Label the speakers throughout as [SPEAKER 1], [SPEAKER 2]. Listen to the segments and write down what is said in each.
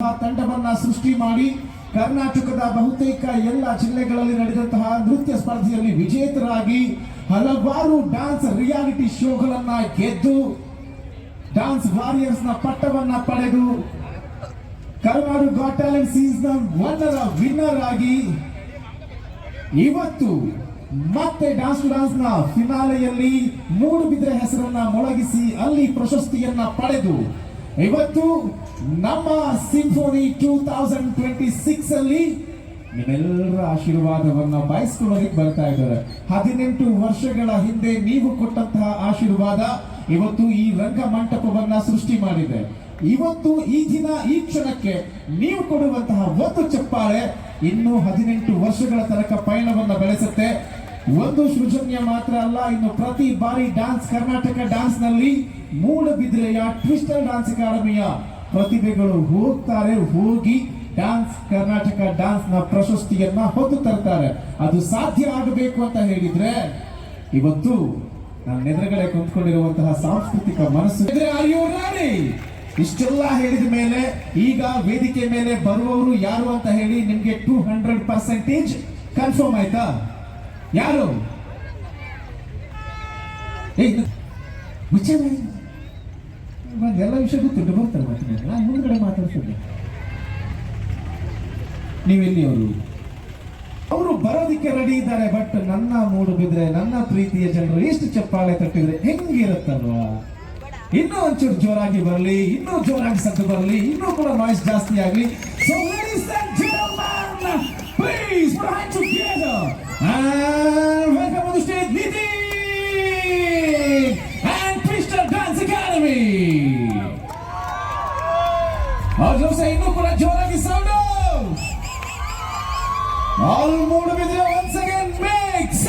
[SPEAKER 1] ತಂಡವನ್ನ ಸೃಷ್ಟಿ ಮಾಡಿ ಕರ್ನಾಟಕದ ಬಹುತೇಕ ಎಲ್ಲ ಜಿಲ್ಲೆಗಳಲ್ಲಿ ನಡೆದಂತಹ ನೃತ್ಯ ಸ್ಪರ್ಧೆಯಲ್ಲಿ ವಿಜೇತರಾಗಿ ಹಲವಾರು ಡ್ಯಾನ್ಸ್ ರಿಯಾಲಿಟಿ ಶೋಗಳನ್ನ ಗೆದ್ದು ಡ್ಯಾನ್ಸ್ ವಾರಿಯರ್ಸ್ ನ ಪಟ್ಟವನ್ನ ಪಡೆದು ಕರ್ನಾಟಕ ಗಾಟ್ ಟ್ಯಾಲೆಂಟ್ ಸೀಸನ್ 1 ರ ವಿನ್ನರ್ ಆಗಿ ಇವತ್ತು ಮತ್ತೆ ಡ್ಯಾನ್ಸ್ ಟು ಡ್ಯಾನ್ಸ್ ನ ಫಿನಾಲೆಯಲ್ಲಿ ಮೂಡುಬಿದ್ರೆ ಹೆಸರನ್ನ ಮೊಳಗಿಸಿ ಅಲ್ಲಿ ಪ್ರಶಸ್ತಿಯನ್ನ ಪಡೆದು ಇವತ್ತು ನಮ್ಮ ಸಿಂಫೋನಿ 2026 ಅಲ್ಲಿ ನಿಮ್ಮೆಲ್ಲರ ಆಶೀರ್ವಾದವನ್ನ ಬಯಸ್ಕೊಳ್ಳೋದಕ್ಕೆ ಬರ್ತಾ ಇದ್ದಾರೆ. 18 ವರ್ಷಗಳ ಹಿಂದೆ ನೀವು ಕೊಟ್ಟಂತಹ ಆಶೀರ್ವಾದ ಇವತ್ತು ಈ ರಂಗ ಮಂಟಪವನ್ನ ಸೃಷ್ಟಿ ಮಾಡಿದೆ. ಇವತ್ತು ಈ ದಿನ ಈ ಕ್ಷಣಕ್ಕೆ ನೀವು ಕೊಡುವಂತಹ ಒಂದು ಚಪ್ಪಾಳೆ ಇನ್ನು 18 ವರ್ಷಗಳ ತನಕ ಪಯಣವನ್ನ ಬೆಳೆಸುತ್ತೆ. ಒಂದು ಸೃಜನ್ಯ ಮಾತ್ರ ಅಲ್ಲ, ಇನ್ನು ಪ್ರತಿ ಬಾರಿ ಡ್ಯಾನ್ಸ್ ಕರ್ನಾಟಕ ಡ್ಯಾನ್ಸ್ ನಲ್ಲಿ ಮೂಡಬಿದ್ರೆಯ ಟ್ವಿಸ್ಟರ್ ಡ್ಯಾನ್ಸ್ ಅಕಾಡೆಮಿಯ ಪ್ರತಿಭೆಗಳು ಹೋಗ್ತಾರೆ, ಹೋಗಿ ಡ್ಯಾನ್ಸ್ ಕರ್ನಾಟಕ ಡ್ಯಾನ್ಸ್ ನ ಪ್ರಶಸ್ತಿಯನ್ನ ಹೊತ್ತು ತರ್ತಾರೆ. ಅದು ಸಾಧ್ಯ ಆಗಬೇಕು ಅಂತ ಹೇಳಿದ್ರೆ ಇವತ್ತು ನನ್ನ ಎದುರುಗಡೆ ಕುಂತ್ಕೊಂಡಿರುವಂತಹ ಸಾಂಸ್ಕೃತಿಕ ಮನಸ್ಸು ಇಷ್ಟೆಲ್ಲ ಹೇಳಿದ ಮೇಲೆ ಈಗ ವೇದಿಕೆ ಮೇಲೆ ಬರುವವರು ಯಾರು ಅಂತ ಹೇಳಿ ನಿಮ್ಗೆ 200% ಕನ್ಫರ್ಮ್ ಆಯ್ತಾ? ಯಾರು ಎಲ್ಲ ವಿಷಯ ಗೊತ್ತುಂಟು, ಬರ್ತಾರೆ ಮತ್ತೆ ನಾನು ಮುಂದ್ಗಡೆ ಮಾತಾಡ್ತಿದ್ದೆ. ನೀವೆಲ್ಲಿ ಅವರು ಬರೋದಿಕ್ಕೆ ರೆಡಿ ಇದ್ದಾರೆ. ಬಟ್ ನನ್ನ ಮೂಡುಬಿದ್ರೆ ನನ್ನ ಪ್ರೀತಿಯ ಜನರು ಎಷ್ಟು ಚಪ್ಪಾಳೆ ತಟ್ಟಿದ್ರೆ ಹೆಂಗಿರುತ್ತಲ್ವಾ? ಇನ್ನೂ ಒಂಚೂರು ಜೋರಾಗಿ ಬರಲಿ, ಇನ್ನೂ ಜೋರಾಗಿ ಸದ್ದು ಬರಲಿ, ಇನ್ನೂ ಕೂಡ ನಾಯ್ಸ್ ಜಾಸ್ತಿ ಆಗಲಿ. So ladies and gentlemen, please put hands together and welcome on the stage Niti and Twister Dance Academy. और से ಇನ್ನೂ ಕೂಡ ಜೋರಾಗಿ sound. All Moodbidri once again makes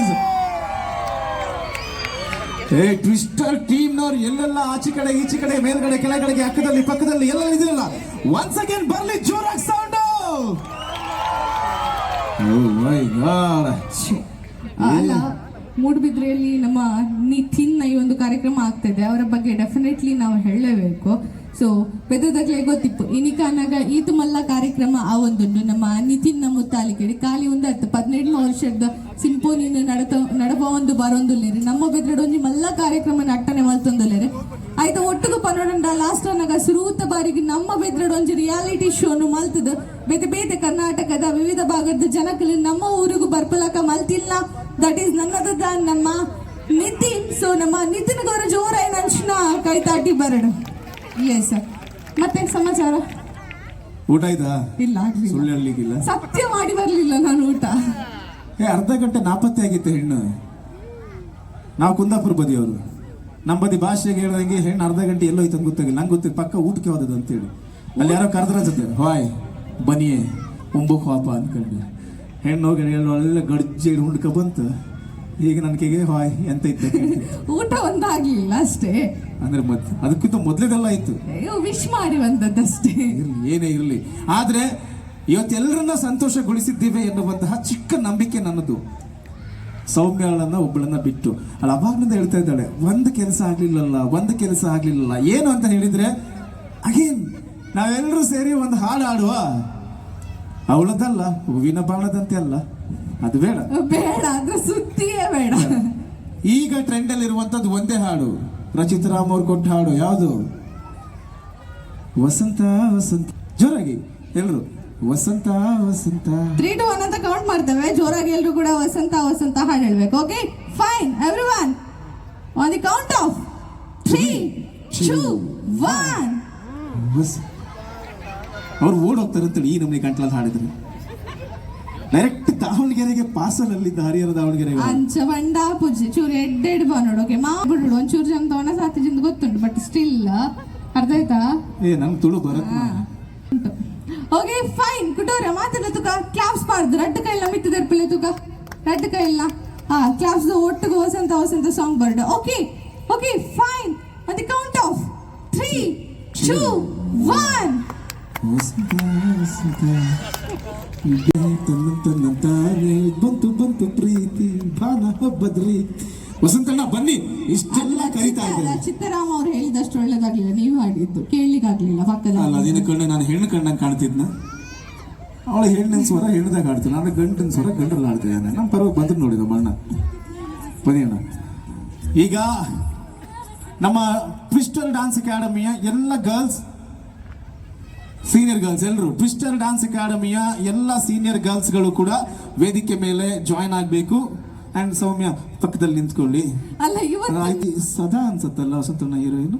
[SPEAKER 1] guys. Twister team ನವರು ಎಲ್ಲೆಲ್ಲ ಆಚೆ ಕಡೆ ಈಚೆ ಕಡೆ ಮೇಲ್ಗಡೆ ಕೆಳಗಡೆಗೆ ಅಕ್ಕದಲ್ಲಿ ಪಕ್ಕದಲ್ಲಿ ಎಲ್ಲ ಇದೆಯಲ್ಲ, ಒನ್ಸ್ ಅಗೇನ್ ಬರ್ಲಿ ಜೋರಾಗಿ ಸೌಂಡ್.
[SPEAKER 2] ಅಲ್ಲ, ಮೂಡುಬಿದ್ರೆಯಲ್ಲಿ ನಮ್ಮ ನಿತಿನ್ ಈ ಒಂದು ಕಾರ್ಯಕ್ರಮ ಆಗ್ತಿದೆ, ಅವರ ಬಗ್ಗೆ ಡೆಫಿನೆಟ್ಲಿ ನಾವು ಹೇಳಲೇಬೇಕು. ಸೊ ಪೆದ್ದದಗ್ಲೇ ಗೊತ್ತಿಪ್ಪು ಇನಿಕಾನಾಗ ಈತು ಮಲ್ಲ ಕಾರ್ಯಕ್ರಮ ಆ ಒಂದುಂಡು ನಮ್ಮ ನಿತಿನ್ ಮುತ್ತಾಲಿಕೆಡಿ ಖಾಲಿ ಒಂದು 17 ವರ್ಷದ ಸಿಂಪೋನಿನ ನಡಪ ಒಂದು ಬರೊಂದುಲ್ಲೇರಿ ನಮ್ಮ ಬೆದ್ರಡ್ ಒಂಜಿ ಮಲ್ಲ ಕಾರ್ಯಕ್ರಮ ನಟ್ಟನೆ ಮಲ್ತೊಂದುಲ್ಲೇರಿ ಆಯ್ತು. ಒಟ್ಟಿಗೆ ಪನ್ನೊಂಡ ಲಾಸ್ಟ್ ಅನ್ನಗ ಸುರೂತ ಬಾರಿಗೆ ನಮ್ಮ ಬೆದ್ರಡ್ ಒಂಜಿ ರಿಯಾಲಿಟಿ ಶೋನು ಮಲ್ತದ ಬೇತೆ ಬೇತೆ ಕರ್ನಾಟಕದ ವಿವಿಧ ಭಾಗದ ಜನಕಲು ನಮ್ಮ ಊರಿಗೂ ಬರ್ಪಲಕ ಮಲ್ತಿಲ್ಲ. ದಟ್ ಈಸ್ ನನ್ನದ ನಮ್ಮ ನಿತಿನ್. ಸೊ ನಮ್ಮ ನಿತಿನ್ ಗೌರ ಜೋರ ಏನಂಚಿನ ಕೈ ತಾಟಿ ಬರಡು. ಎಸ್ ಮತ್ತೆ ಸಮಾಚಾರ
[SPEAKER 1] ಊಟ ಆಯ್ತಾ?
[SPEAKER 2] ಇಲ್ಲ,
[SPEAKER 1] ಸುಳ್ಳು ಹೇಳಲಿಕ್ಕಿಲ್ಲ,
[SPEAKER 2] ಸತ್ಯ ಮಾಡಿ ಬರ್ಲಿಲ್ಲ ನಾನು ಊಟ.
[SPEAKER 1] ಅರ್ಧ ಗಂಟೆ ನಾಪತ್ತೆ ಆಗಿತ್ತು ಹೆಣ್ಣು. ನಾವು ಕುಂದಾಪುರ ಬದಿಯವರು, ನಮ್ಮ ಬದಿ ಭಾಷೆಗೆ ಹೇಳ್ದಂಗೆ ಹೆಣ್ಣು ಅರ್ಧ ಗಂಟೆ ಎಲ್ಲೋ ಐತೆ ಅಂತ ಗೊತ್ತಾಗಿಲ್ಲ. ನಂಗೆ ಗೊತ್ತಿಲ್ಲ ಪಕ್ಕ ಊಟಕ್ಕೆ ಹೋದದ್ದು ಅಂತೇಳಿ. ಅಲ್ಲಿ ಯಾರೋ ಕರೆದ್ರ ಜೊತೆ ಹಾಯ್ ಬನಿಯೇ ಒಂಬಕ್ಕೆ ಹಾಪ ಅನ್ಕೊಂಡು ಹೆಣ್ಣು ಹೋಗಿ ಹೇಳೋ ಒಳ್ಳೆ ಗಡ್ಜಿ ಹುಡ್ಕ ಬಂತು. ಈಗ ನನಗೆ ಹಾಯ್ ಎಂತ ಇತ್ತು,
[SPEAKER 2] ಊಟ ಒಂದಾಗ್ಲಿಲ್ಲ ಅಷ್ಟೇ.
[SPEAKER 1] ಅಂದ್ರೆ ಅದಕ್ಕಿಂತ ಮೊದಲೇದೆಲ್ಲ ಆಯ್ತು,
[SPEAKER 2] ವಿಶ್ ಮಾಡಿ ಬಂದದ್ದಷ್ಟೇ.
[SPEAKER 1] ಏನೇ ಇರಲಿ, ಆದ್ರೆ ಇವತ್ತೆಲ್ಲರನ್ನ ಸಂತೋಷಗೊಳಿಸಿದ್ದೇವೆ ಎನ್ನುವಂತಹ ಚಿಕ್ಕ ನಂಬಿಕೆ ನನ್ನದು. ಸೌಮ್ಯಳನ್ನ ಒಬ್ಬಳನ್ನ ಬಿಟ್ಟು ಅಲ್ಲ ಅವಾಗ್ನಿಂದ ಹೇಳ್ತಾ ಇದ್ದಾಳೆ, ಒಂದು ಕೆಲಸ ಆಗ್ಲಿಲ್ಲಲ್ಲ ಏನು ಅಂತ ಹೇಳಿದ್ರೆ ಅಗೇನ್ ನಾವೆಲ್ಲರೂ ಸೇರಿ ಒಂದು ಹಾಡು ಆಡುವ. ಅವಳದಲ್ಲ, ಹೂವಿನ ಬಾಣದಂತೆ ಅಲ್ಲ, ಅದು ಬೇಡ
[SPEAKER 2] ಅದ್ರ ಸುದ್ದಿಯೇ ಬೇಡ.
[SPEAKER 1] ಈಗ ಟ್ರೆಂಡ್ ಅಲ್ಲಿ ಇರುವಂತದ್ದು ಒಂದೇ ಹಾಡು, ರಚಿತ್ ರಾಮ್ ಅವ್ರು ಕೊಟ್ಟ ಹಾಡು ಯಾವುದು? ವಸಂತ ವಸಂತ. ಜೋರಾಗಿ ಎಲ್ರು ವಸಂತ ವಸಂತ.
[SPEAKER 2] 3 to 1 ಅಂತ ಕೌಂಟ್ ಮಾಡ್ತೇವೆ, ಜೋರಾಗಿ ಎಲ್ರು ಕೂಡ ವಸಂತ ವಸಂತ ಹಾಡು ಹೇಳ್ಬೇಕು. Okay fine everyone, on the count of 3, 2, 1.
[SPEAKER 1] ಅವ್ರು ಓಡೋಗ್ತಾರೆ ಅಂತೇಳಿ ಈ ನಮ್ಗೆ ಗಂಟ್ಲಲ್ಲಿ ಹಾಡಿದ್ರು. ಡೈರೆಕ್ಟ್ ದಾವಣಗೆರೆಗೆ ಪಾರ್ಸಲ್ ಅಲ್ಲಿದ್ದ ಹರಿಹರ ದಾವಣಗೆರೆಗೆ
[SPEAKER 2] ಅಂಚ ಬಂಡ ಪೂಜೆ ಚೂರು ಎಡ್ಡೆಡ್ ಬಂದೋಡು. ಓಕೆ ಮಾಡ್ಬಿಡು ಒಂಚೂರು ಜನ ತಗೊಂಡ ಸಾತಿಜಿಂದ ಗೊತ್ತುಂಟು, ಬಟ್ ಸ್ಟಿಲ್ ಅರ್ಥ ಆಯ್ತಾ?
[SPEAKER 1] ನಂಗೆ ತುಳು ಬರುತ್ತೆ.
[SPEAKER 2] ಓಕೆ ಫೈನ್ ಕುಟೋರ ಮಾತಾಡ ತುಕ ಕ್ಲಾಪ್ಸ್ ಮಾಡ್ದು ರಡ್ಡು ಕೈಲ್ಲ ಮಿತ್ತದರ್ಪಿಲ್ಲ ತುಕ ರಡ್ಡು ಕೈಲ್ಲ ಕ್ಲಾಪ್ಸ್ ಒಟ್ಟಿಗೆ ವಸಂತ ವಸಂತ song bird. Okay okay fine, on the count of 3, 2, 1.
[SPEAKER 1] ಬಂತು ಪ್ರೀತಿ ಭಾನ ಹಬ್ಬದ ರೀತಿ. ವಸಂತಣ್ಣ ಬನ್ನಿ, ಇಷ್ಟೆಲ್ಲ ಕರೀತಾ ಇದ್ದಾರೆ.
[SPEAKER 2] ಚಿತ್ತರಾಮ ಅವ್ರು ಹೇಳಿದಷ್ಟು ಒಳ್ಳೇದಾಗ್ಲಿಲ್ಲ, ನೀವು ಹಾಡಿದ್ದು ಕೇಳಲಿಕ್ಕಾಗ್ಲಿಲ್ಲ ಪಕ್ಕದ.
[SPEAKER 1] ಅಲ್ಲ ಅದಿನ ಕಣ್ಣೆ ನಾನು ಹೆಣ್ಣು ಕಣ್ಣಂಗೆ ಕಾಣ್ತಿದ್ನ. ಅವಳು ಹೆಣ್ಣಿನ ಸ್ವರ ಹೆಣ್ಣದಾಗ ಆಡ್ತೀನಿ, ನಾನು ಗಂಟಿನ ಸ್ವರ ಗಂಡಲ್ಲಿ ಆಡ್ತಿದ್ದಾನೆ. ನಮ್ಮ ಪರವಾಗಿ ಬಂದ್ರು ನೋಡಿದ ಅಣ್ಣ ಬನ್ನಿ ಅಣ್ಣ. ಈಗ ನಮ್ಮ ಟ್ವಿಸ್ಟರ್ ಡ್ಯಾನ್ಸ್ ಅಕಾಡೆಮಿಯ ಎಲ್ಲ ಗರ್ಲ್ಸ್, ಸೀನಿಯರ್ ಗರ್ಲ್ಸ್ ಎಲ್ಲರೂ, ಟ್ವಿಸ್ಟರ್ ಡ್ಯಾನ್ಸ್ ಅಕಾಡೆಮಿಯ ಎಲ್ಲ ಸೀನಿಯರ್ ಗರ್ಲ್ಸ್ಗಳು ಕೂಡ ವೇದಿಕೆ ಮೇಲೆ ಜಾಯ್ನ್ ಆಗಬೇಕು. ಅಂಡ್ ಸೌಮ್ಯ ಪಕ್ಕದಲ್ಲಿ ನಿಂತ್ಕೊಳ್ಳಿ.
[SPEAKER 2] ಅಲ್ಲ ಇವತ್ತು
[SPEAKER 1] ಸದಾ ಅನ್ಸತ್ತಲ್ಲ ವಸಂತಣ್ಣ ಹೀರೋಯಿನ್,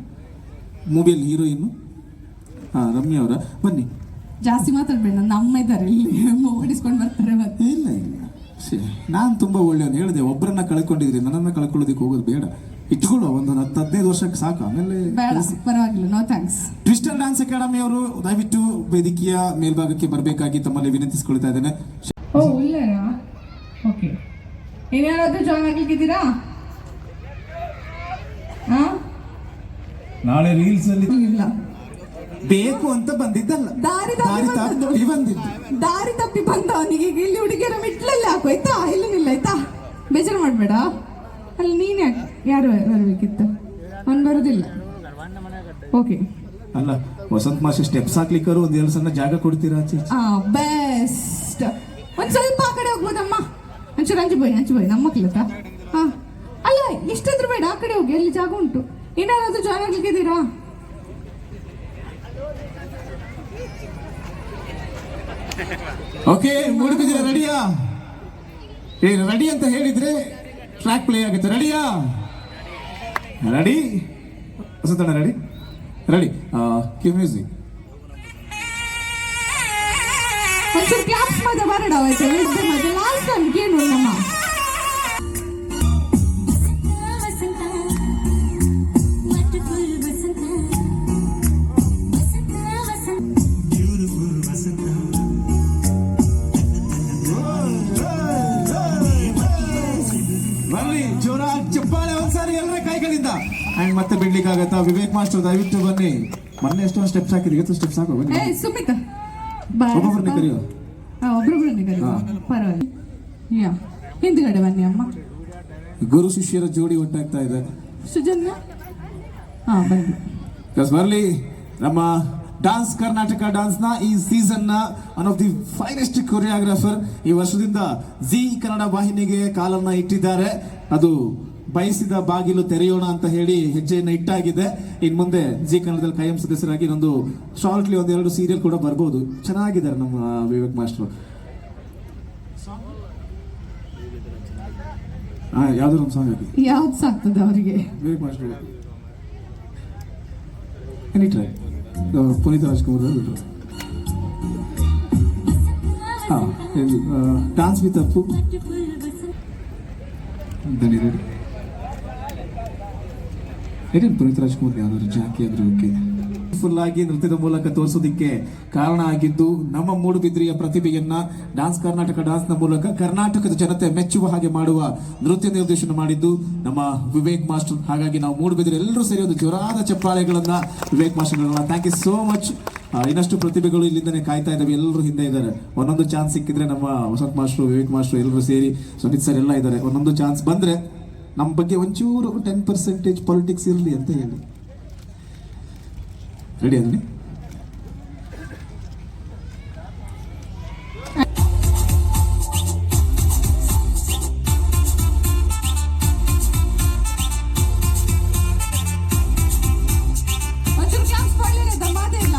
[SPEAKER 1] ಮೂವಿಯಲ್ಲಿ ಹೀರೋಯಿನ್. ರಮ್ಯಾ ಅವರ ಬನ್ನಿ.
[SPEAKER 2] ಜಾಸ್ತಿ ಮಾತಾಡ್ಬೇಡ, ನಮ್ಮ ಇದ್ದಾರೆ ಇಲ್ಲಿ ಓಡಿಸ್ಕೊಂಡು ಬರ್ತಾರೆ ಮತ್ತೆ.
[SPEAKER 1] ಇಲ್ಲ ನಾನು ತುಂಬಾ ಒಳ್ಳೆಯವನು ಹೇಳಿದೆ, ಒಬ್ಬರನ್ನ ಕಳ್ಕೊಂಡಿದ್ರಿ, ನನ್ನನ್ನ ಕಳ್ಕೊಳ್ಳೋದಕ್ಕೆ ಹೋಗೋದು ಬೇಡ. ಇಟ್ಕೊಳ್ಳೋ ಒಂದು 10-15 ವರ್ಷಕ್ಕೆ ಸಾಕು, ಆಮೇಲೆ
[SPEAKER 2] ಪರವಾಗಿಲ್ಲ. No thanks.
[SPEAKER 1] Twister dance academy ಅವರು ದಯವಿಟ್ಟು ವೇದಿಕೆಯ ಮೇಲ್ಭಾಗಕ್ಕೆ ಬರಬೇಕಾಗಿ ತಮ್ಮಲ್ಲಿ ವಿನಂತಿಸಿಕೊಳ್ತಾ ಇದ್ದೇನೆ.
[SPEAKER 2] ಓಕೆ, ಇನ್ಯಾರಾದ್ರೂ ಜಾಯ್ನ್ ಆಗ್ಲಿಕ್ಕಿದ್ದೀರಾ?
[SPEAKER 1] ನಾಳೆ ರೀಲ್ಸ್ ಅಲ್ಲಿ
[SPEAKER 2] ಇಲ್ಲ,
[SPEAKER 1] ಬೇಕು ಅಂತ ಬಂದಿದ್ದಲ್ಲ, ದಾರಿ
[SPEAKER 2] ತಪ್ಪಿ ಬಂದ ಅವನಿಗೆ. ಇಲ್ಲಿ ಹುಡುಗಿಯರ ಮಿಟ್ಲಲ್ಲಿ ಹಾಕು ಆಯ್ತಾ, ಇಲ್ಲ ನಿಲ್ಲ ಆಯ್ತಾ, ಬೇಜಾರು ಮಾಡ್ಬೇಡ. ಅಲ್ಲಿ ನೀನ್ ಯಾರು ಬರಬೇಕಿತ್ತು, ಅವ್ನು ಬರೋದಿಲ್ಲ. ಓಕೆ
[SPEAKER 1] ಅಲ್ಲ ವಸಂತ ಮಾಷಿ ಸ್ಟೆಪ್ಸ್ ಹಾಕ್ಲಿಕ್ಕರು ಒಂದ್ 2 ಸಣ್ಣ ಜಾಗ ಕೊಡ್ತೀರಾ?
[SPEAKER 2] ಬೆಸ್ಟ್. ಒಂದ್ ಸ್ವಲ್ಪ ಆ ಕಡೆ ಹೋಗ್ಬೋದಮ್ಮ, ಒಂಚೂರು ಅಂಚು boy ನಮ್ಮ ಮಕ್ಳತ್ತ. ಅಲ್ಲ ಇಷ್ಟಾದ್ರೂ ಬೇಡ, ಆ ಕಡೆ ಹೋಗಿ, ಅಲ್ಲಿ ಜಾಗ ಉಂಟು. ಇನ್ನಾರಾದ್ರೂ ಜಾಯ್ನ್ ಆಗ್ಲಿಕ್ಕಿದ್ದೀರಾ?
[SPEAKER 1] ಓಕೆ, ಮೂಡುಬಿದ್ರೆ ರೆಡಿಯಾ? ರೆಡಿ ಅಂತ ಹೇಳಿದ್ರೆ ಟ್ರ್ಯಾಕ್ ಪ್ಲೇ ಆಗುತ್ತೆ. ರೆಡಿಯಾ? ರೆಡಿ ವಸಂತಣ್ಣ, ರೆಡಿ ರೆಡಿ. Cue music.
[SPEAKER 2] ಒಂಚೂರು ಕ್ಲಾಪ್ಸ್ ಮಾತ್ರ ಬರಡ ಆಯ್ತು. ಮತ್ತೆ ಲಾಸ್ಟ್ ಟೈಮ್ ಕೇಳು ನಮ್ಮ
[SPEAKER 1] ಬರ್ಲಿ ಜೋರ ಚಪ್ಪಾಳೆ ಒಂದ್ಸಾರಿ ಎಲ್ಲರ ಕೈಗಳಿಂದ ಅಂಡ್ ಮತ್ತೆ ಬಿಡ್ಲಿಕ್ಕಾಗತ್ತಾ ವಿವೇಕ್ ಮಾಸ್ಟರ್ ದಯವಿಟ್ಟು ಬನ್ನಿ. ಮೊನ್ನೆ ಎಷ್ಟೊಂದು ಸ್ಟೆಪ್ಸ್ ಹಾಕಿದ್ರಿ, ಇವತ್ತು ಸ್ಟೆಪ್ಸ್ ಹಾಕೋ ಬನ್ನಿ.
[SPEAKER 2] ಏ ಸುಮಿತ
[SPEAKER 1] ಒಬ್ಬೊಬ್ಬರನ್ನೇ ಕರೆಯೋ.
[SPEAKER 2] ಒಬ್ರೊಬ್ರನ್ನೇ ಕರೆಯೋ, ಪರವಾಗಿಲ್ಲ. ಯಾ ಹಿಂದ್ಗಡೆ ಬನ್ನಿ ಅಮ್ಮ.
[SPEAKER 1] ಗುರು ಶಿಷ್ಯರ ಜೋಡಿ ಉಂಟಾಗ್ತಾ ಇದೆ.
[SPEAKER 2] ಸುಜನ್ಯ ಹಾ ಬನ್ನಿ.
[SPEAKER 1] ಬರ್ಲಿ ನಮ್ಮ ಡಾನ್ಸ್ ಕರ್ನಾಟಕ ಡಾನ್ಸ್ ನ ಈ ಸೀಸನ್ ನ one of the finest choreographer ಈ ವರ್ಷದಿಂದ ಜಿ ಕನ್ನಡ ವಾಹಿನಿಗೆ ಕಾಲನ್ನ ಇಟ್ಟಿದ್ದಾರೆ. ಅದು ಬಯಸಿದ ಬಾಗಿಲು ತೆರೆಯೋಣ ಅಂತ ಹೇಳಿ ಹೆಜ್ಜೆಯನ್ನು ಇಟ್ಟಾಗಿದೆ. ಇನ್ ಮುಂದೆ ಜಿ ಕನ್ನಡದಲ್ಲಿ ಕಾಯಂ ಸದಸ್ಯರಾಗಿ ಇನ್ನೊಂದು ಶಾರ್ಟ್ಲಿ ಒಂದೆರಡು ಸೀರಿಯಲ್ ಕೂಡ ಬರ್ಬೋದು. ಚೆನ್ನಾಗಿದ್ದಾರೆ ನಮ್ಮ ವಿವೇಕ್ ಮಾಸ್ಟರ್. ಯಾವ್ದಾದ್ರು ಒಂದು ಸಾಂಗ್ ಹಾಕಿ.
[SPEAKER 2] ಯಾವ್ದು ಸಾಕ್ತದೆ ಅವರಿಗೆ?
[SPEAKER 1] Vivek master any try. Puneeth Rajkumar ಬಿಟ್ರು. Dance with Appu. ಏನೇನು ಪುನೀತ್ ರಾಜ್ಕುಮಾರ್ ಯಾವ್ದಾದ್ರು ಜಾಕಿ ಆದ್ರೂ ಓಕೆ. ಫುಲ್ ಆಗಿ ನೃತ್ಯದ ಮೂಲಕ ತೋರಿಸೋದಿಕ್ಕೆ ಕಾರಣ ಆಗಿದ್ದು ನಮ್ಮ ಮೂಡುಬಿದ್ರಿಯ ಪ್ರತಿಭೆಯನ್ನ ಡಾನ್ಸ್ ಕರ್ನಾಟಕ ಡಾನ್ಸ್ ನ ಮೂಲಕ ಕರ್ನಾಟಕದ ಜನತೆ ಮೆಚ್ಚುವ ಹಾಗೆ ಮಾಡುವ ನೃತ್ಯ ನಿರ್ದೇಶನ ಮಾಡಿದ್ದು ನಮ್ಮ ವಿವೇಕ್ ಮಾಸ್ಟರ್. ಹಾಗಾಗಿ ನಾವು ಮೂಡುಬಿದ್ರಿ ಎಲ್ಲರೂ ಸೇರಿ ಒಂದು ಜೋರಾದ ಚಪ್ಪಾಳೆಗಳನ್ನ Vivek master. Thank you so much. ಇನ್ನಷ್ಟು ಪ್ರತಿಭೆಗಳು ಇಲ್ಲಿಂದನೇ ಕಾಯ್ತಾ ಇದ್ದಾವೆ, ಎಲ್ಲರೂ ಹಿಂದೆ ಇದ್ದಾರೆ. ಒಂದೊಂದು ಚಾನ್ಸ್ ಸಿಕ್ಕಿದ್ರೆ ನಮ್ಮ ವಸಂತ್ ಮಾಸ್ಟರ್, ವಿವೇಕ್ ಮಾಸ್ಟರ್ ಎಲ್ಲರೂ ಸೇರಿ ಸುನೀತ್ ಸರ್ ಎಲ್ಲ ಇದ್ದಾರೆ. ಒಂದೊಂದು ಚಾನ್ಸ್ ಬಂದ್ರೆ ನಮ್ಮ ಬಗ್ಗೆ ಒಂಚೂರು 10% ಪಾಲಿಟಿಕ್ಸ್ ಇರಲಿ ಅಂತ ಹೇಳಿ ರೆಡಿ ಅದನ್ನೇ.
[SPEAKER 2] ಒಂಚೂರು ಕ್ಲಾಸ್ ಕೊಡ್ಲಿಲ್ಲ ಮಾತೇ ಇಲ್ಲ.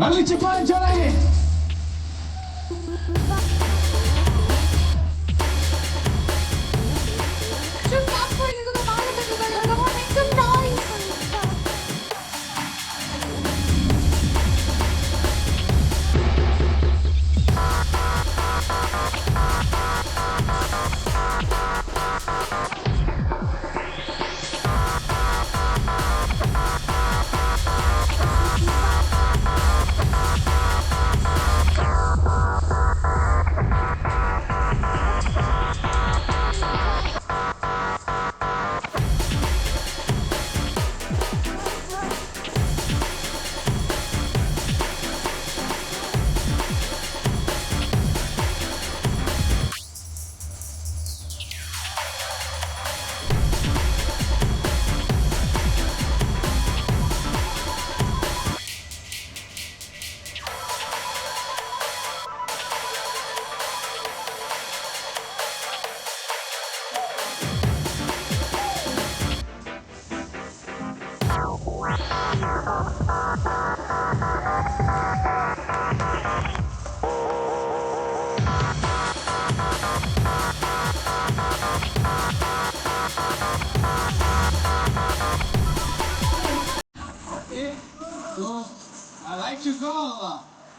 [SPEAKER 1] ಅಲ್ಲಿ ಚಪ್ಪಾಳೆ ಚೆನ್ನಾಗಿ.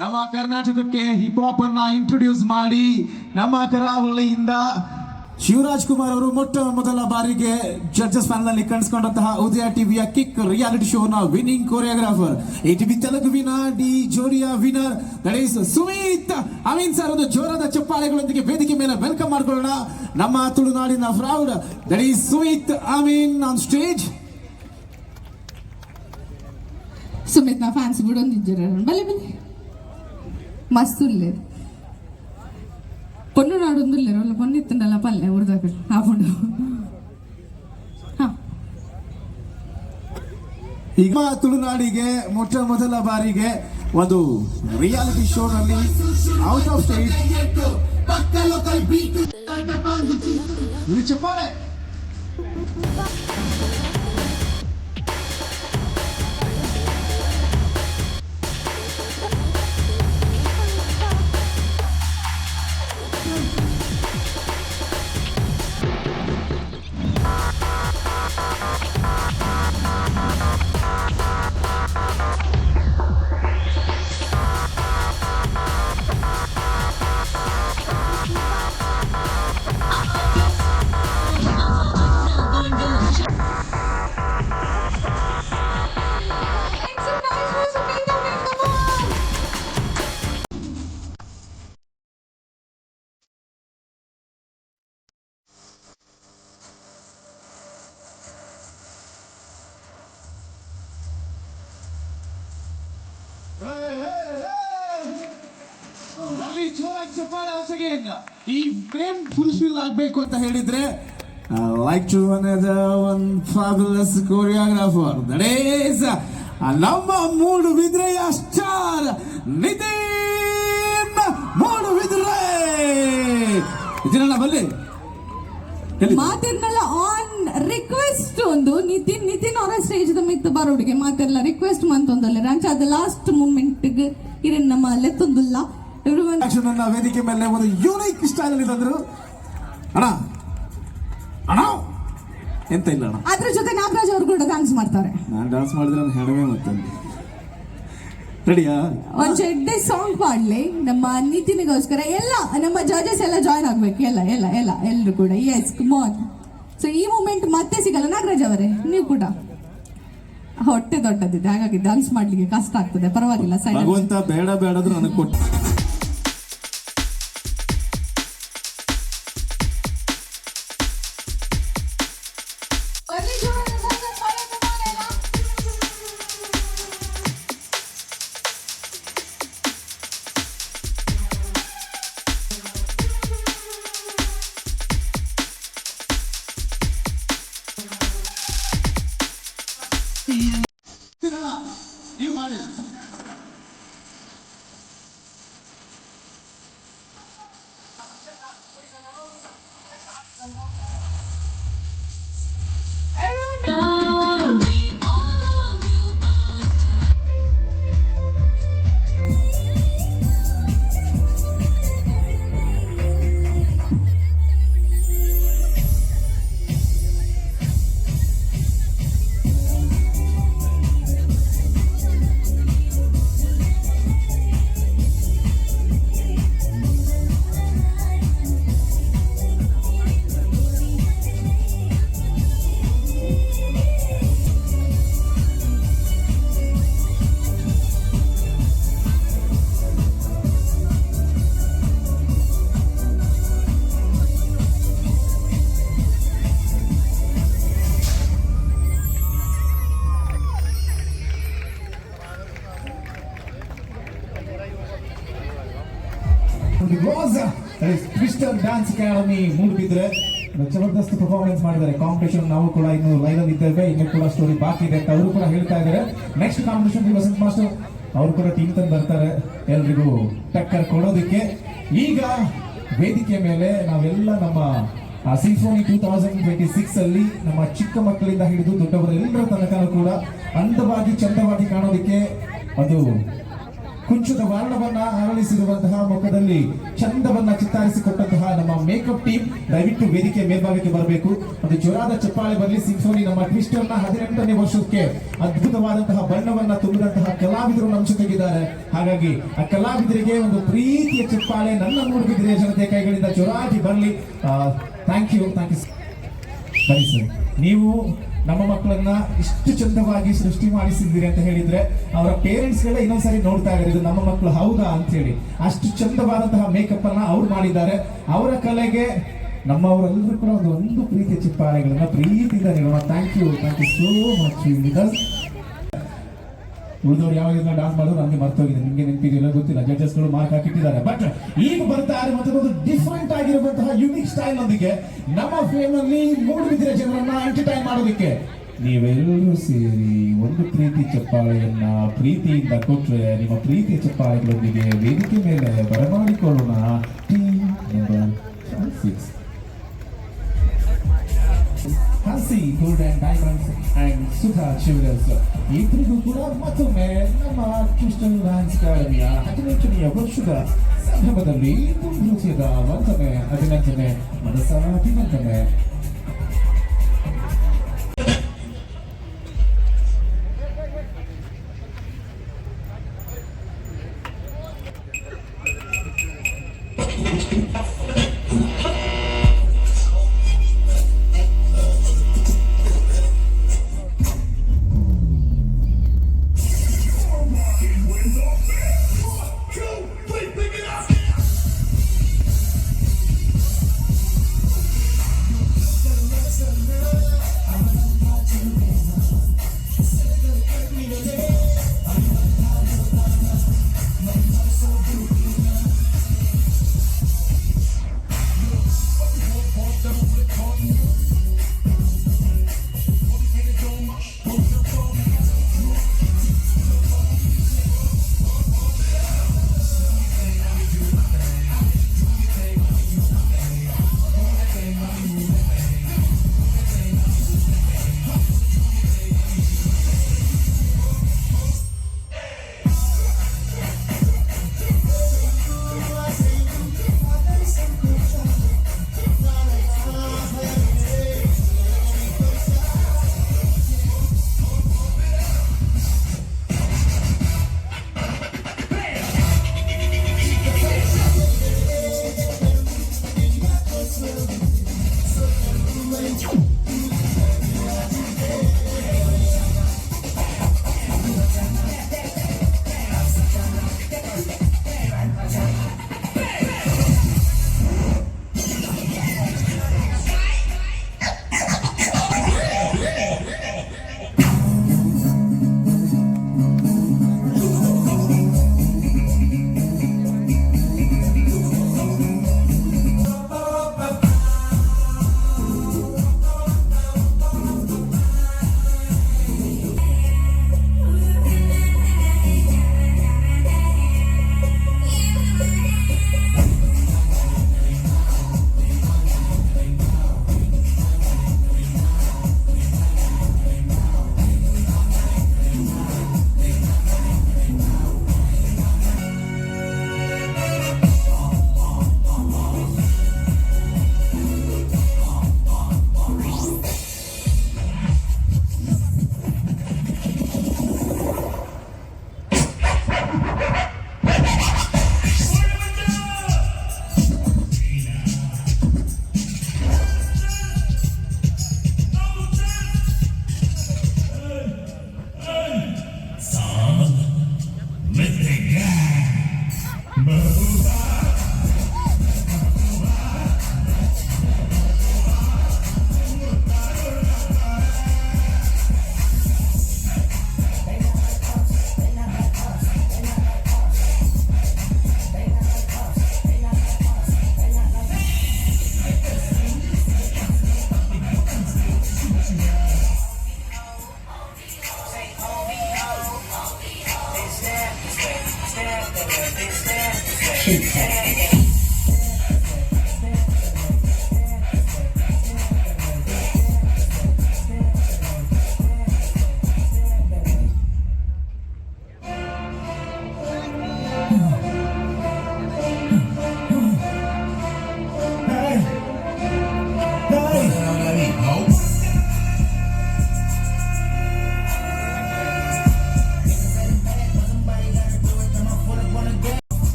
[SPEAKER 1] ನಮ್ಮ ಕರ್ನಾಟಕಕ್ಕೆ ಹಿಪ್ ಹಾಪ್ ಅನ್ನ ಇಂಟ್ರೊಡ್ಯೂಸ್ ಮಾಡಿ ನಮ್ಮ ಕರಾವಳಿಯಿಂದ ಶಿವರಾಜ್ ಕುಮಾರ್ ಅವರು ಮೊಟ್ಟ ಮೊದಲ ಬಾರಿಗೆ ಜಡ್ಜಸ್ ಪ್ಯಾನಲ್ ಅಲ್ಲಿ ಕಾಣಿಸಿಕೊಂಡಂತಹ ಉದಯ ಟಿವಿಯ ಕಿಕ್ ರಿಯಾಲಿಟಿ ಶೋ ನ ವಿನ್ನಿಂಗ್ ಕೊರಿಯೋಗ್ರಾಫರ್, ATV ತೆಲುಗುವಿನ ಡಿ ಜೋಡಿಯ winner that is Sumit Ameen sir. ಒಂದು ಜೋರಾದ ಚಪ್ಪಾಳೆಗಳೊಂದಿಗೆ ವೇದಿಕೆ ಮೇಲೆ ವೆಲ್ಕಮ್ ಮಾಡ್ಕೊಳ್ಳೋಣ. ನಮ್ಮ ತುಳುನಾಡಿನ proud that is Sumit Ameen on stage.
[SPEAKER 2] Sumit ನಾ ಫ್ಯಾನ್ಸ್ ಬಿಡೊಂದಿದ್ದೀರ ಬಲ್ಲೆ ಬಲ್ಲೆ ಮಸ್ತ್ ಉಲ್ಲೆ ಪೊನ್ನು ನಾಡೊಂದುಲ್ಲೇರು ಅಲ್ಲ ಪೊನ್ನು ಇತ್ತಂಡಲ್ಲ ಪಲ್ಲೆ ಉರ್ದಾಕ ಹಾಕೊಂಡು.
[SPEAKER 1] ಈಗ ತುಳುನಾಡಿಗೆ ಮೊಟ್ಟ ಮೊದಲ ಬಾರಿಗೆ ಒಂದು ರಿಯಾಲಿಟಿ ಶೋ ನಲ್ಲಿ ಔಟ್ ಆಫ್ ಸ್ಟೇಟ್ ಚಪ್ಪಾಳೆ. ಅಲ್ಲಿ ಜೋರಾಗಿ ಚಪ್ಪಾಳೆ ಹೊಸಗೆ ಈ ಮೇನ್ ಫುಲ್ಫಿಲ್ ಆಗಬೇಕು ಅಂತ ಹೇಳಿದ್ರೆ like to one fabulous choreographer that is ನಮ್ಮ ಮೂಡುಬಿದ್ರೆಯ ಸ್ಟಾರ್ ನಿತಿನ್ ಮೂಡುಬಿದ್ರೆ ಇದನ್ನ ಬಲ್ಲಿ
[SPEAKER 2] ಮಾತಿರ್ನಲ್ಲ ಆನ್ ರಿಕ್ವೆಸ್ಟ್ ಒಂದು ನಿತಿನ್ ಅವರ ಸ್ಟೇಜ್ ಮಿತ್ತು ಬರೋಡಿಗೆ ಮಾತೆಲ್ಲ ರಿಕ್ವೆಸ್ಟ್ ಮಂತೊಂದಲ್ಲ ರಂಚ ಅದ ಲಾಸ್ಟ್ ಮೂಮೆಂಟ್ ಇರನ್ ನಮ್ಮ ಲೆತ್ತೊಂದುಲ್ಲ
[SPEAKER 1] ನನ್ನ ವೇದಿಕೆ ಮೇಲೆ ಒಂದು ಯೂನಿಕ್ ಸ್ಟೈಲ್ ಅಲ್ಲಿ ಬಂದ್ರು ಅಣ್ಣ ಅಣ್ಣ ಎಂತ ಇಲ್ಲ ಅಣ್ಣ
[SPEAKER 2] ಅದ್ರ ಜೊತೆ ನಾಗರಾಜ್ ಅವರು ಕೂಡ ಡ್ಯಾನ್ಸ್ ಮಾಡ್ತಾರೆ
[SPEAKER 1] ನಾನು ಡ್ಯಾನ್ಸ್ ಮಾಡಿದ್ರೆ ನಾನು ಹೆಣವೆ ಮತ್ತೆ ರೆಡಿಯಾ
[SPEAKER 2] ಒಂದ್ ಚೆಡ್ಡೆ ಸಾಂಗ್ ಪಾಡ್ಲಿ ನಮ್ಮ ನಿತಿನಿಗೋಸ್ಕರ ಎಲ್ಲ ನಮ್ಮ ಜಡ್ಜಸ್ ಎಲ್ಲ ಜಾಯ್ನ್ ಆಗ್ಬೇಕು ಎಲ್ಲರೂ ಕೂಡ ಎಸ್ ಕಮಾನ್ ಸೊ ಈ ಮೂಮೆಂಟ್ ಮತ್ತೆ ಸಿಗಲ್ಲ ನಾಗರಾಜ್ ಅವರೇ ನೀವು ಕೂಡ ಹೊಟ್ಟೆ ದೊಡ್ಡದಿದೆ ಹಾಗಾಗಿ ಡ್ಯಾನ್ಸ್ ಮಾಡ್ಲಿಕ್ಕೆ ಕಷ್ಟ ಆಗ್ತದೆ ಪರವಾಗಿಲ್ಲ ಸೈಡ್
[SPEAKER 1] ಭಗವಂತ ಬೇಡ ಬೇಡದ್ರು ನನಗೆ ಕೊಟ್ಟು ನೀವು ಮಾಡಿ ಟ್ವಿಸ್ಟರ್ ಡ್ಯಾನ್ಸ್ ಅಕಾಡೆಮಿ ಮೂಡುಬಿದ್ರೆ ಜಬರ್ದಸ್ತ್ ಪರ್ಫಾರ್ಮೆನ್ಸ್ ಮಾಡಿದ್ದಾರೆ ಕಾಂಪಿಟೇಷನ್ ನಾವು ಕೂಡ ಇನ್ನು ಲೈವ್ ಅಲ್ಲಿ ಇದ್ದೇವೆ ಇನ್ನು ಕೂಡ ಸ್ಟೋರಿ ಬಾಕಿ ಇದೆ ಅಂತ ಅವರು ಕೂಡ ಹೇಳ್ತಾ ಇದ್ದಾರೆ ನೆಕ್ಸ್ಟ್ ಕಾಂಪಿಟೇಷನ್ ವಸಂತ್ ಮಾಸ್ಟರ್ ಅವರು ಕೂಡ ಟೀಮ್ ತಂದು ಬರ್ತಾರೆ ಎಲ್ರಿಗೂ ಟಕ್ಕರ್ ಕೊಡೋದಕ್ಕೆ ಈಗ ವೇದಿಕೆ ಮೇಲೆ ನಾವೆಲ್ಲ ನಮ್ಮ ಸಿಂಫೋನಿ 2026 ಅಲ್ಲಿ ನಮ್ಮ ಚಿಕ್ಕ ಮಕ್ಕಳಿಂದ ಹಿಡಿದು ದೊಡ್ಡವರೆಲ್ಲರ ತನಕ ಕೂಡ ಅಂದವಾಗಿ ಚಂದವಾಗಿ ಕಾಣೋದಕ್ಕೆ ಒಂದು ಕುಂಚದ ವರ್ಣವನ್ನ ಅರಳಿಸಿರುವಂತಹ ಮುಖದಲ್ಲಿ ಚಂದವನ್ನ ಚಿತ್ತಾರಿಸಿಕೊಟ್ಟಂತಹ ನಮ್ಮ ಮೇಕಪ್ ಟೀಮ್ ದಯವಿಟ್ಟು ವೇದಿಕೆ ಮೇಲ್ಭಾಗಕ್ಕೆ ಬರಬೇಕು ಒಂದು ಜೋರಾದ ಚಪ್ಪಾಳೆ ಬರಲಿ ಸಿಂಫೋನಿ ನಮ್ಮ ಟ್ವಿಸ್ಟರ್ ನ 18ನೇ ವರ್ಷಕ್ಕೆ ಅದ್ಭುತವಾದಂತಹ ಬಣ್ಣವನ್ನ ತುಂಬಿದಂತಹ ಕಲಾವಿದರು ನಮ್ಮ ಜೊತೆಗಿದ್ದಾರೆ ಹಾಗಾಗಿ ಆ ಕಲಾವಿದರಿಗೆ ಒಂದು ಪ್ರೀತಿಯ ಚಪ್ಪಾಳೆ ನನ್ನ ಮೂಡುಬಿದಿರೆಯ ಜನತೆ ಕೈಗಳಿಂದ ಜೋರಾಗಿ ಬರಲಿ ಥ್ಯಾಂಕ್ ಯು ಬನ್ನಿ ಸರ್ ನೀವು ನಮ್ಮ ಮಕ್ಕಳನ್ನ ಇಷ್ಟು ಚಂದವಾಗಿ ಸೃಷ್ಟಿ ಮಾಡಿಸಿದ್ದೀರಿ ಅಂತ ಹೇಳಿದ್ರೆ ಅವರ ಪೇರೆಂಟ್ಸ್ ಗಳೇ ಇನ್ನೊಂದ್ಸರಿ ನೋಡ್ತಾ ಇದ್ದಾರೆ ಇದು ನಮ್ಮ ಮಕ್ಕಳು ಹೌದಾ ಅಂತ ಹೇಳಿ ಅಷ್ಟು ಚಂದವಾದಂತಹ ಮೇಕಪ್ ಅನ್ನ ಅವ್ರು ಮಾಡಿದ್ದಾರೆ ಅವರ ಕಲೆಗೆ ನಮ್ಮವರೆಲ್ಲರೂ ಕೂಡ ಒಂದು ಪ್ರೀತಿಯ ಚಿಪ್ಪಾಳೆಗಳನ್ನ ಪ್ರೀತಿಯಿಂದ ನೀಡೋಣ ಥ್ಯಾಂಕ್ ಯು ಸೋ ಮಚ್ ಉಳಿದವ್ರು ಯಾವಾಗ ಡಾನ್ಸ್ ಮಾಡೋರು ನಮಗೆ ಮರ್ತೋಗಿದೆ ನಿಮ್ಗೆ ನೆನಪಿದೆಯಲ್ಲ ಗೊತ್ತಿಲ್ಲ ಜಡ್ಜಸ್ ಗಳು ಮಾರ್ಕ್ ಹಾಕಿಟ್ಟಿದ್ದಾರೆ ಬಟ್ ಈಗ ಬರ್ತಾರೆ ಮತ್ತೆ ಒಂದು ಡಿಫ್ರೆಂಟ್ ಆಗಿರುವಂತಹ ಯುನಿಕ್ ಸ್ಟೈಲ್ ನೊಂದಿಗೆ ನಮ್ಮ ಫೇಮಲ್ಲಿ ಮೂಡುಬಿದಿರೆ ಜನರನ್ನ ಎಂಟರ್ಟೈನ್ ಮಾಡೋದಕ್ಕೆ ನೀವೆಲ್ಲರೂ ಸೇರಿ ಒಂದು ಪ್ರೀತಿ ಚಪ್ಪಾಳೆಯನ್ನ ಪ್ರೀತಿಯಿಂದ ಕೊಟ್ರೆ ನಿಮ್ಮ ಪ್ರೀತಿಯ ಚಪ್ಪಾಳೆಗಳೊಂದಿಗೆ ವೇದಿಕೆ ಮೇಲೆ ಬರಮಾಡಿಕೊಳ್ಳೋಣ ಟೀಮ್ ನಂಬರ್ 6 ಹಸಿ gold and diamonds and Sudha ಚಿವರಸ್ ಇಬ್ಬರಿಗೂ ಕೂಡ ಮತ್ತೊಮ್ಮೆ ನಮ್ಮ ಕ್ರಿಸ್ಟಲ್ ಡ್ಯಾನ್ಸ್ ಅಕಾಡೆಮಿಯ 18ನೇ ವರ್ಷದ ಸಂದರ್ಭದಲ್ಲಿ ಹೃದಯದ ವಂದನೆ ಅಭಿನಂದನೆ ಮನಸ್ಸಾಭಿನಂದನೆ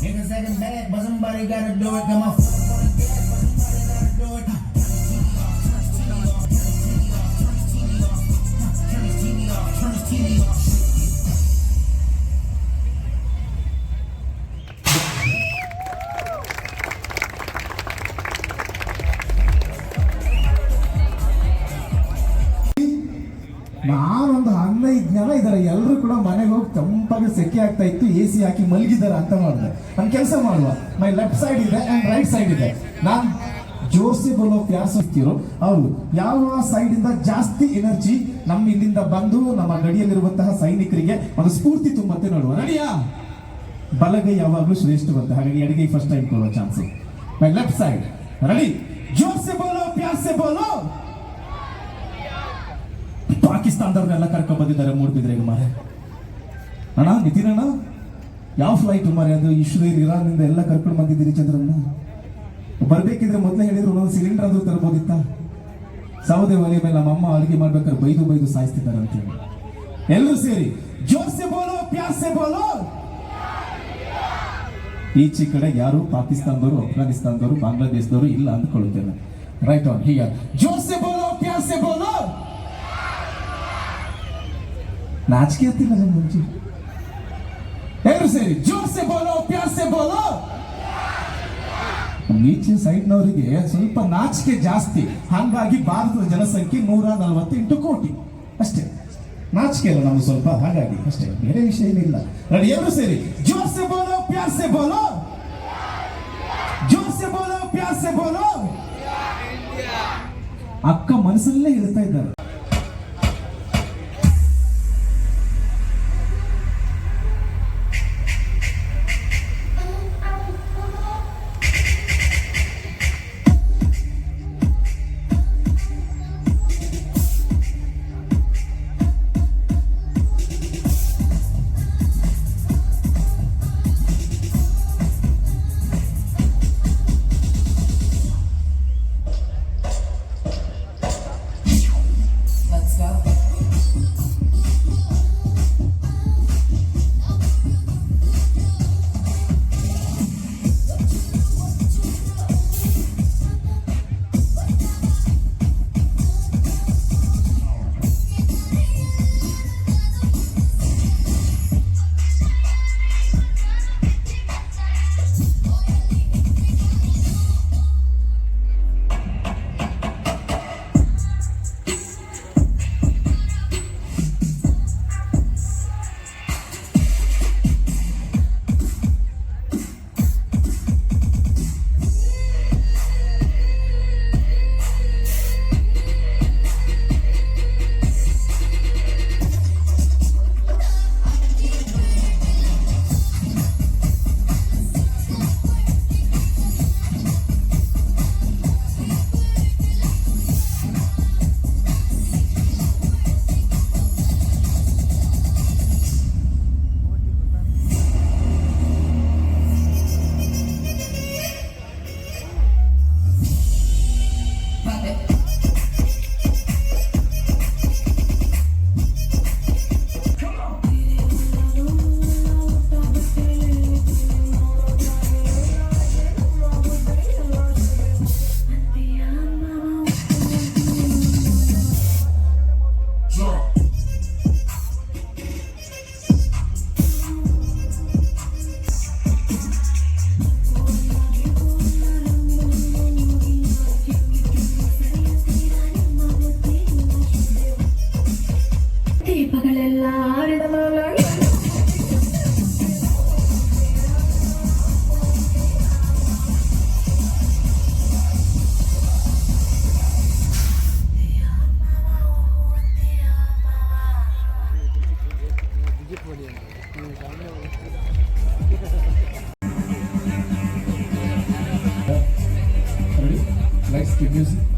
[SPEAKER 3] Niggas acting bad, but somebody gotta do it. Got my foot on the gas, but somebody gotta do it. Turn this TV off, turn this TV off.
[SPEAKER 1] ನಾನೊಂದು 15 ಜನ ಇದ್ದಾರೆ, ಎಲ್ಲರೂ ಕೂಡ ಮನೆಗೆ ಹೋಗಿ ತಂಪಾಗಿ ಸೆಕೆ ಆಗ್ತಾ ಇತ್ತು, ಎ ಸಿ ಹಾಕಿ ಮಲಗಿದ್ದಾರೆ ಅಂತ ಮಾಡಿದೆ. ನಾನು ಕೆಲಸ ಮಾಡುವ, ಮೈ ಲೆಫ್ಟ್ ಸೈಡ್ ಇದೆ ಅಂಡ್ ರೈಟ್ ಸೈಡ್ ಇದೆ. ನಾನು ಜೋರ್ಸಿ ಬೋಲೋ ಪ್ಯಾರ್ ಸಿಗ್ತಿರೋ ಅವರು ಯಾವ ಸೈಡ್ ಇಂದ ಜಾಸ್ತಿ ಎನರ್ಜಿ ನಮ್ಮ ಇಲ್ಲಿಂದ ಬಂದು ನಮ್ಮ ಗಡಿಯಲ್ಲಿರುವಂತಹ ಸೈನಿಕರಿಗೆ ಒಂದು ಸ್ಫೂರ್ತಿ ತುಂಬತ್ತೆ ನೋಡುವ. ರೆಡಿಯಾ? ಬಲಗೈ ಯಾವಾಗಲೂ ಶ್ರೇಷ್ಠವಂತೆ, ಹಾಗಾಗಿ ಎಡಗೈ ಫಸ್ಟ್ ಟೈಮ್ ಕೊಡುವ chance. My left side ready? ಜೋರ್ಸಿ ಬೋಲೋ ಪ್ಯಾರ್ ಸೆ ಬೋಲೋ. ಪಾಕಿಸ್ತಾನದವ್ರನ್ನೆಲ್ಲ ಕರ್ಕೊಂಡ್ ಬಂದಿದ್ದಾರೆ ಮೂಡ್ಬಿದ್ರೆಗೆ ಮಾರೆ. ಅಣ್ಣ ನಿತಿನ್ ಅಣ್ಣ, ಯಾವ ಫ್ಲೈಟ್ ಮಾರೆ ಅದು? ಇಸ್ರೇಲ್ ಇರಾನ್ನಿಂದ ಎಲ್ಲ ಕರ್ಕೊಂಡು ಬಂದಿದ್ದೀರಿ ಚಂದ್ರನ್ನ. ಬರ್ಬೇಕಿದ್ರೆ ಮೊದಲೇ ಹೇಳಿದ್ರು ಒಂದೊಂದು ಸಿಲಿಂಡರ್ ಆದ್ರೂ ತರಬಹುದಿತ್ತ. ಸೌದೆ ಒಲೆ ಮೇಲೆ ನಮ್ಮ ಅಮ್ಮ ಅಡುಗೆ ಮಾಡ್ಬೇಕಾದ್ರೆ ಬೈದು ಸಾಯಿಸ್ತಿದ್ದಾರೆ ಅಂತ ಹೇಳಿ ಎಲ್ಲರೂ ಸೇರಿ ಜೋರ್ಸೆ ಬೋಲೋ ಪ್ಯಾಸೆ ಬೋಲೋ. ಈಚೆ ಕಡೆ ಯಾರು ಪಾಕಿಸ್ತಾನದವರು, ಅಫ್ಘಾನಿಸ್ತಾನದವರು, ಬಾಂಗ್ಲಾದೇಶದವರು ಇಲ್ಲ ಅಂದ್ಕೊಳ್ಳುತ್ತೇನೆ. ರೈಟ್ ಆನ್ ಹೀಗೆ ಜೋರ್ಸೆ ಬೋಲೋ ಪ್ಯಾಸೆ ಬೋಲೋ. ನಾಚಿಕೆ ಇರ್ತಿಲ್ಲ ಮುಂಚೆ ಎಲ್ಲರೂ ಸೇರಿ ಜೋರ್ಸೆ ಬೋಲೋ ಪ್ಯಾಸೆ ಬೋಲೋ. ಈಚೆ ಸೈಡ್ನವರಿಗೆ ಸ್ವಲ್ಪ ನಾಚಿಕೆ ಜಾಸ್ತಿ, ಹಾಗಾಗಿ ಭಾರತದ ಜನಸಂಖ್ಯೆ 148 ಕೋಟಿ ಅಷ್ಟೇ. ನಾಚಿಕೆ ಅಲ್ಲ ನಮ್ಗೆ ಸ್ವಲ್ಪ, ಹಾಗಾಗಿ ಅಷ್ಟೇ, ಬೇರೆ ವಿಷಯ ಏನಿಲ್ಲ. ರೆಡಿ? ಎಲ್ಲರೂ ಸೇರಿ ಜೋರ್ಸೆ ಬೋಲೋ ಪ್ಯಾಸೆ ಬೋಲೋ. ಜೋರ್ಸೆ ಬೋಲೋ ಪ್ಯಾಸೆ ಬೋಲೋ. ಅಕ್ಕ ಮನಸ್ಸಲ್ಲೇ ಹೇಳ್ತಾ ಇದ್ದಾರೆ.
[SPEAKER 4] Git var yani.
[SPEAKER 1] Mr. Music.